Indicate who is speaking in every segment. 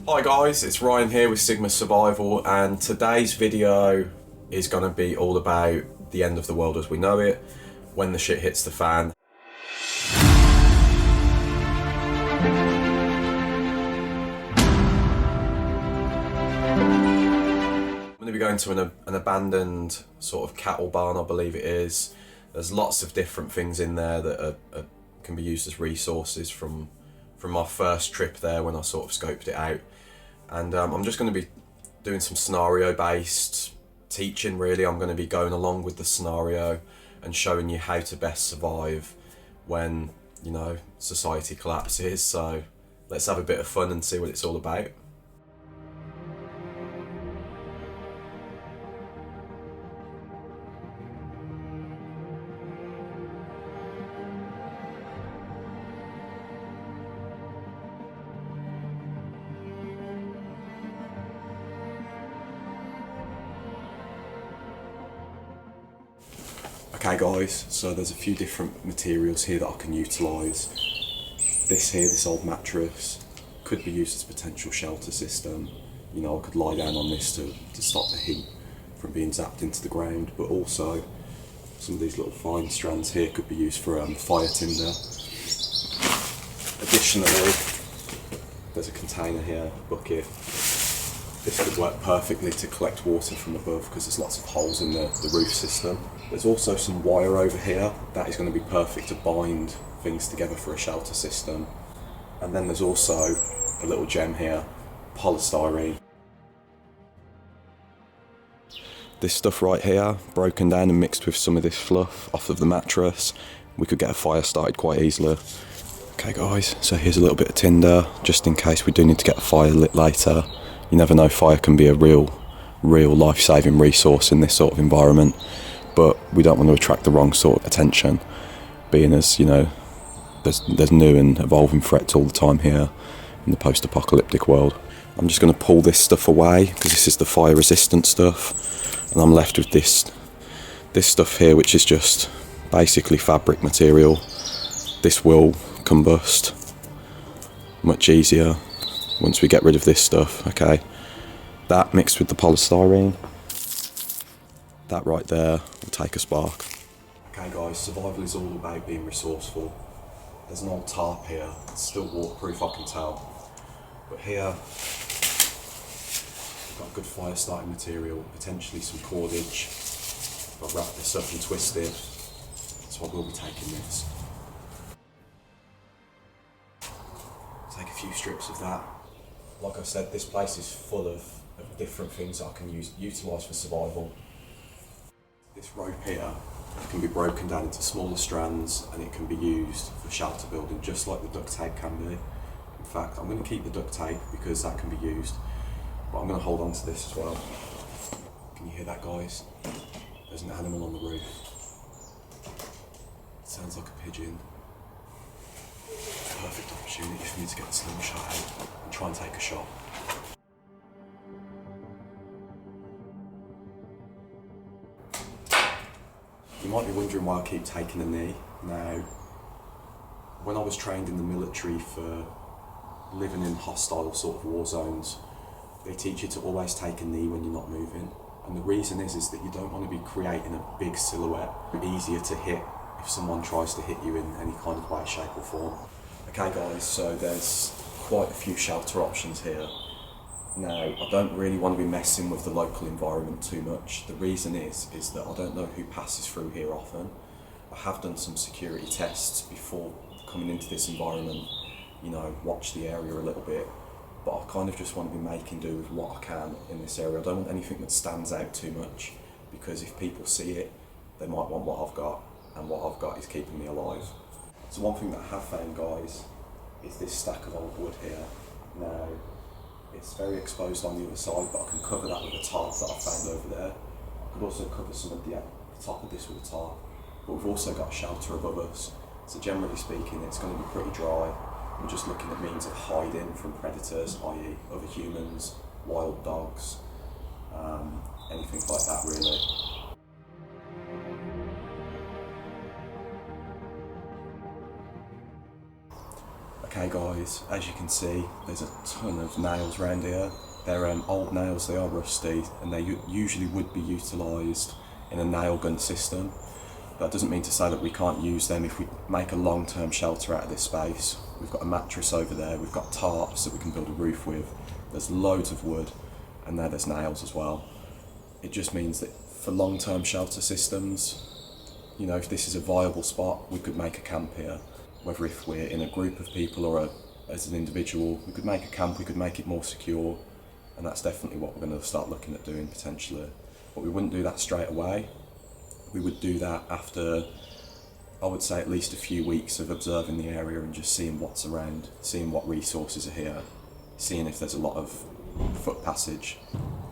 Speaker 1: Hi guys, it's Ryan here with Sigma Survival, and today's video is going to be all about the end of the world as we know it, when the shit hits the fan. I'm going to be going to an abandoned sort of cattle barn, I believe it is. There's lots of different things in there that can be used as resources from my first trip there when I sort of scoped it out. And I'm just going to be doing some scenario based teaching really. I'm going to be going along with the scenario and showing you how to best survive when, you know, society collapses. So let's have a bit of fun and see what it's all about. Okay guys, so there's a few different materials here that I can utilise. This old mattress could be used as a potential shelter system. You know, I could lie down on this to stop the heat from being zapped into the ground, but also some of these little fine strands here could be used for fire tinder. Additionally, there's a container here, bucket. This would work perfectly to collect water from above because there's lots of holes in the roof system. There's also some wire over here that is going to be perfect to bind things together for a shelter system. And then there's also a little gem here, polystyrene. This stuff right here, broken down and mixed with some of this fluff off of the mattress, we could get a fire started quite easily. Okay guys, so here's a little bit of tinder, just in case we do need to get a fire lit later. You never know, fire can be a real life-saving resource in this sort of environment, but we don't want to attract the wrong sort of attention, being as, you know, there's new and evolving threats all the time here in the post-apocalyptic world. I'm just going to pull this stuff away because this is the fire-resistant stuff, and I'm left with this stuff here, which is just basically fabric material. This will combust much easier once we get rid of this stuff. Okay, that mixed with the polystyrene, that right there will take a spark. Okay guys, survival is all about being resourceful. There's an old tarp here, it's still waterproof I can tell, but here we've got good fire starting material, potentially some cordage. I've wrapped this up and twisted, so I will be taking this. Take a few strips of that. Like I said, this place is full of different things that I can utilise for survival. This rope here can be broken down into smaller strands and it can be used for shelter building, just like the duct tape can be. In fact, I'm going to keep the duct tape because that can be used, but I'm going to hold on to this as well. Can you hear that, guys? There's an animal on the roof. It sounds like a pigeon. Perfect opportunity for me to get the slingshot out and try and take a shot. You might be wondering why I keep taking a knee. Now, when I was trained in the military for living in hostile sort of war zones, they teach you to always take a knee when you're not moving. And the reason is that you don't want to be creating a big silhouette. It's easier to hit if someone tries to hit you in any kind of way, shape or form. Okay guys, so there's quite a few shelter options here. Now, I don't really want to be messing with the local environment too much. The reason is that I don't know who passes through here often. I have done some security tests before coming into this environment, you know, watch the area a little bit, but I kind of just want to be making do with what I can in this area. I don't want anything that stands out too much, because if people see it, they might want what I've got, and what I've got is keeping me alive. So one thing that I have found, guys, is this stack of old wood here. Now, it's very exposed on the other side, but I can cover that with a tarp that I found over there. I could also cover some of the top of this with a tarp, but we've also got shelter above us. So generally speaking, it's going to be pretty dry. We're just looking at means of hiding from predators, i.e. other humans, wild dogs, anything like that really. Okay Okay guys, as you can see, there's a ton of nails around here. They're old nails, they are rusty, and they usually would be utilised in a nail gun system. That doesn't mean to say that we can't use them if we make a long-term shelter out of this space. We've got a mattress over there, we've got tarps that we can build a roof with, there's loads of wood, and there's nails as well. It just means that for long-term shelter systems, you know, if this is a viable spot, we could make a camp here. Whether if we're in a group of people or as an individual, we could make a camp, we could make it more secure, and that's definitely what we're going to start looking at doing potentially. But we wouldn't do that straight away. We would do that after, I would say, at least a few weeks of observing the area and just seeing what's around, seeing what resources are here, seeing if there's a lot of foot passage.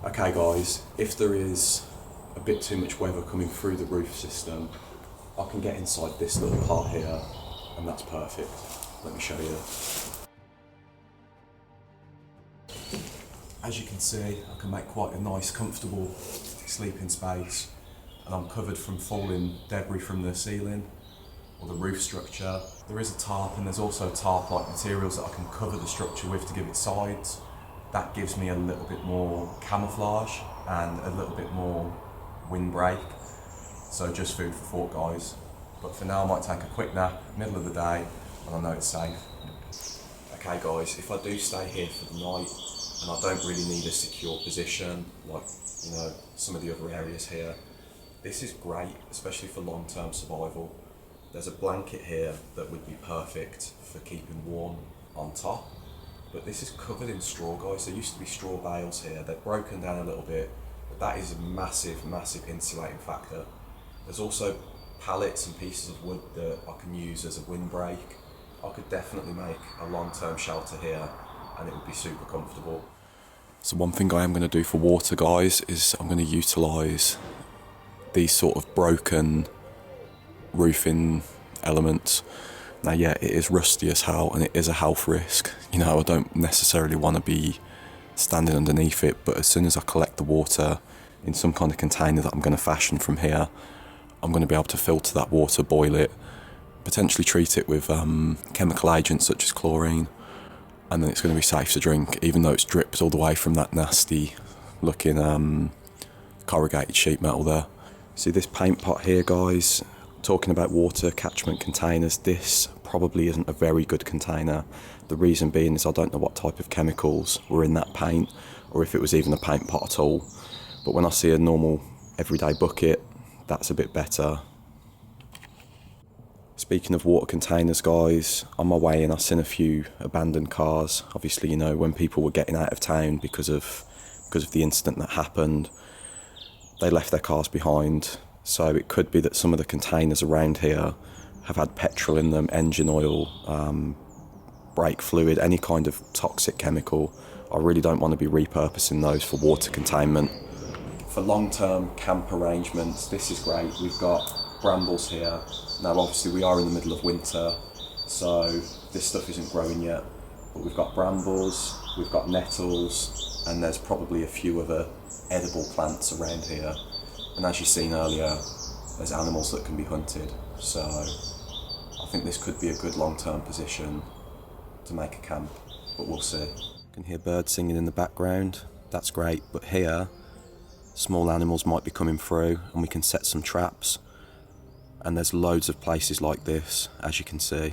Speaker 1: Okay guys, if there is a bit too much weather coming through the roof system, I can get inside this little part here, and that's perfect. Let me show you. As you can see, I can make quite a nice, comfortable sleeping space, and I'm covered from falling debris from the ceiling or the roof structure. There is a tarp, and there's also tarp-like materials that I can cover the structure with to give it sides. That gives me a little bit more camouflage and a little bit more windbreak. So just food for thought, guys. But for now, I might take a quick nap, middle of the day, and I know it's safe. Okay guys, if I do stay here for the night, and I don't really need a secure position, like, you know, some of the other areas here, this is great, especially for long-term survival. There's a blanket here that would be perfect for keeping warm on top, but this is covered in straw, guys. There used to be straw bales here. They've broken down a little bit, but that is a massive, massive insulating factor. There's also pallets and pieces of wood that I can use as a windbreak. I could definitely make a long-term shelter here, and it would be super comfortable. So one thing I am going to do for water, guys, is I'm going to utilise these sort of broken roofing elements. Now, yeah, it is rusty as hell, and it is a health risk. You know, I don't necessarily want to be standing underneath it, but as soon as I collect the water in some kind of container that I'm going to fashion from here, I'm going to be able to filter that water, boil it, potentially treat it with chemical agents such as chlorine, and then it's going to be safe to drink, even though it's dripped all the way from that nasty looking corrugated sheet metal there. See this paint pot here, guys? Talking about water catchment containers, this probably isn't a very good container. The reason being is I don't know what type of chemicals were in that paint, or if it was even a paint pot at all. But when I see a normal everyday bucket, that's a bit better. Speaking of water containers, guys, on my way in I seen a few abandoned cars. Obviously, you know, when people were getting out of town because of the incident that happened, they left their cars behind. So it could be that some of the containers around here have had petrol in them, engine oil, brake fluid, any kind of toxic chemical. I really don't want to be repurposing those for water containment. For long-term camp arrangements, this is great. We've got brambles here. Now obviously we are in the middle of winter, so this stuff isn't growing yet, but we've got brambles, we've got nettles, and there's probably a few other edible plants around here. And as you've seen earlier, there's animals that can be hunted, so I think this could be a good long-term position to make a camp, but we'll see. You can hear birds singing in the background, that's great, but here small animals might be coming through and we can set some traps, and there's loads of places like this, as you can see.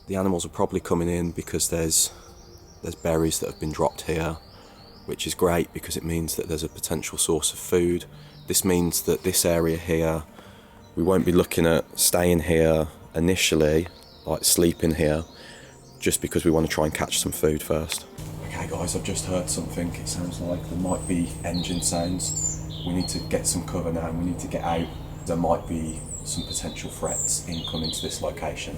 Speaker 1: The animals are probably coming in because there's berries that have been dropped here, which is great because it means that there's a potential source of food. This means that this area here, we won't be looking at staying here initially, like sleeping here, just because we want to try and catch some food first. Okay guys, I've just heard something. It sounds like there might be engine sounds. We need to get some cover now, we need to get out. There might be some potential threats incoming to this location.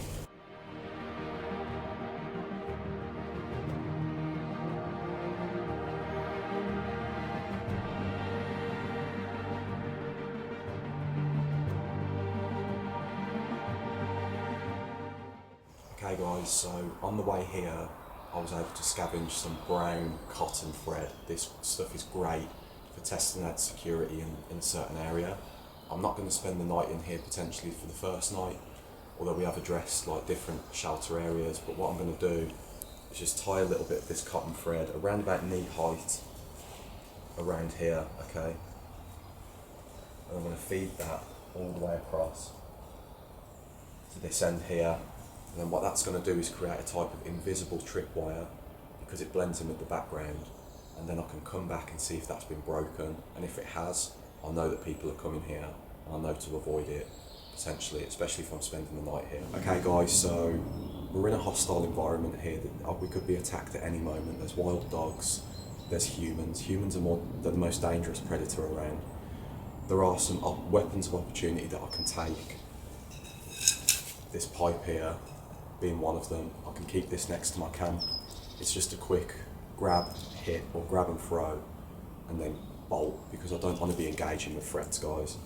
Speaker 1: Okay guys, so on the way here, I was able to scavenge some brown cotton thread. This stuff is great for testing out security in a certain area. I'm not going to spend the night in here potentially for the first night, although we have addressed like different shelter areas. But what I'm going to do is just tie a little bit of this cotton thread around about knee height around here, okay? And I'm going to feed that all the way across to this end here. And then what that's going to do is create a type of invisible tripwire, because it blends in with the background. And then I can come back and see if that's been broken. And if it has, I'll know that people are coming here. And I'll know to avoid it, potentially, especially if I'm spending the night here. Okay guys, so we're in a hostile environment here. We could be attacked at any moment. There's wild dogs, there's humans. Humans are the most dangerous predator around. There are some weapons of opportunity that I can take. This pipe here being one of them. I can keep this next to my camp. It's just a quick grab, hit, or grab and throw, and then bolt, because I don't want to be engaging with threats, guys.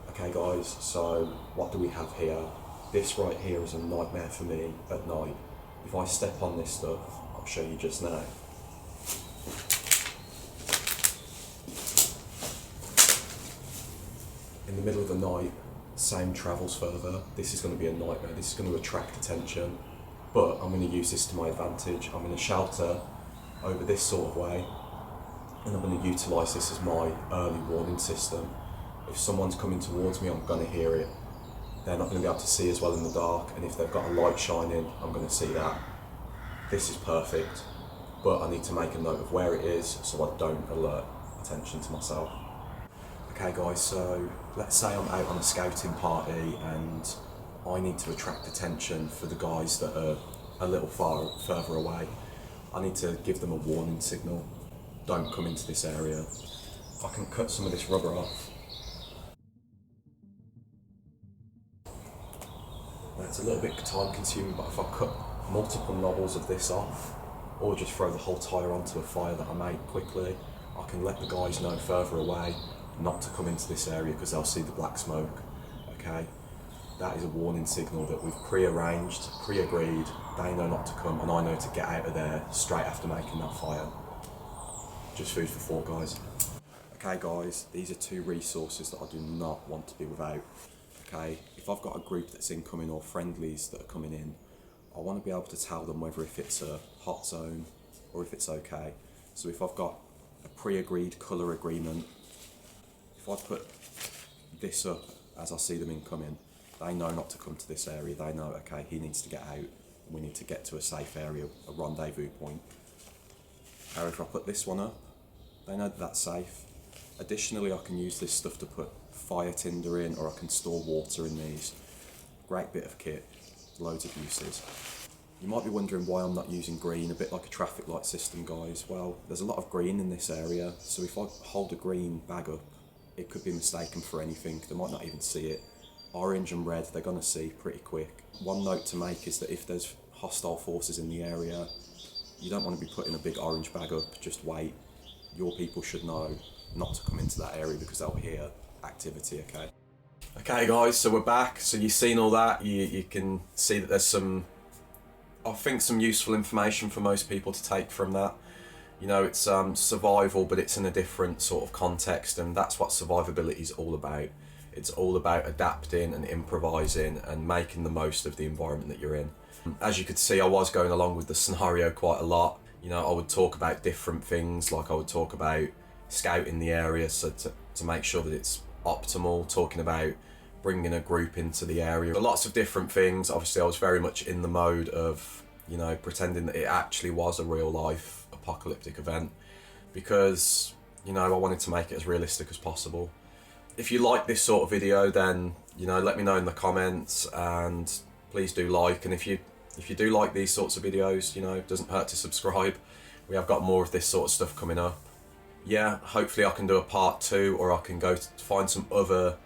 Speaker 1: Okay guys, so what do we have here? This right here is a nightmare for me at night. If I step on this stuff, I'll show you just now. In the middle of the night, same travels further. This is going to be a nightmare. This is going to attract attention, but I'm going to use this to my advantage. I'm going to shelter over this sort of way, and I'm going to utilise this as my early warning system. If someone's coming towards me, I'm going to hear it. They're not going to be able to see as well in the dark, and if they've got a light shining, I'm going to see that. This is perfect, but I need to make a note of where it is so I don't alert attention to myself. Okay guys, so let's say I'm out on a scouting party and I need to attract attention for the guys that are a little further away. I need to give them a warning signal. Don't come into this area. I can cut some of this rubber off. It's a little bit time consuming, but if I cut multiple knobbles of this off, or just throw the whole tyre onto a fire that I made quickly, I can let the guys know further away not to come into this area because they'll see the black smoke. Okay, that is a warning signal that we've pre-arranged, pre-agreed. They know not to come, and I know to get out of there straight after making that fire. Just food for thought, guys. Okay guys, these are two resources that I do not want to be without. Okay, if I've got a group that's incoming or friendlies that are coming in, I want to be able to tell them whether if it's a hot zone or if it's okay. So if I've got a pre-agreed colour agreement, if I put this up as I see them incoming, they know not to come to this area. They know, okay, he needs to get out, and we need to get to a safe area, a rendezvous point. However, if I put this one up, they know that that's safe. Additionally, I can use this stuff to put fire tinder in, or I can store water in these. Great bit of kit, loads of uses. You might be wondering why I'm not using green, a bit like a traffic light system, guys. Well, there's a lot of green in this area, so if I hold a green bag up, it could be mistaken for anything. They might not even see it. Orange and red, they're gonna see pretty quick. One note to make is that if there's hostile forces in the area, you don't want to be putting a big orange bag up, just wait. Your people should know not to come into that area because they'll hear activity, okay? Okay guys, so we're back. So you've seen all that. You can see that there's some, I think, some useful information for most people to take from that. You know, it's survival, but it's in a different sort of context, and that's what survivability is all about. It's all about adapting and improvising and making the most of the environment that you're in. As you could see, I was going along with the scenario quite a lot. You know, I would talk about different things, like I would talk about scouting the area, so to make sure that it's optimal, talking about bringing a group into the area. Lots of different things. Obviously, I was very much in the mode of, you know, pretending that it actually was a real life apocalyptic event, because, you know, I wanted to make it as realistic as possible. If you like this sort of video, then, you know, let me know in the comments, and please do like, and if you do like these sorts of videos, you know, it doesn't hurt to subscribe. We have got more of this sort of stuff coming up. Yeah, hopefully I can do a part 2, or I can go to find some other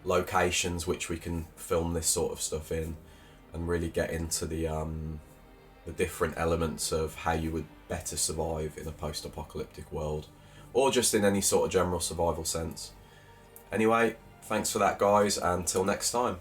Speaker 1: locations which we can film this sort of stuff in, and really get into the different elements of how you would better survive in a post-apocalyptic world, or just in any sort of general survival sense. Anyway, thanks for that guys, and till next time.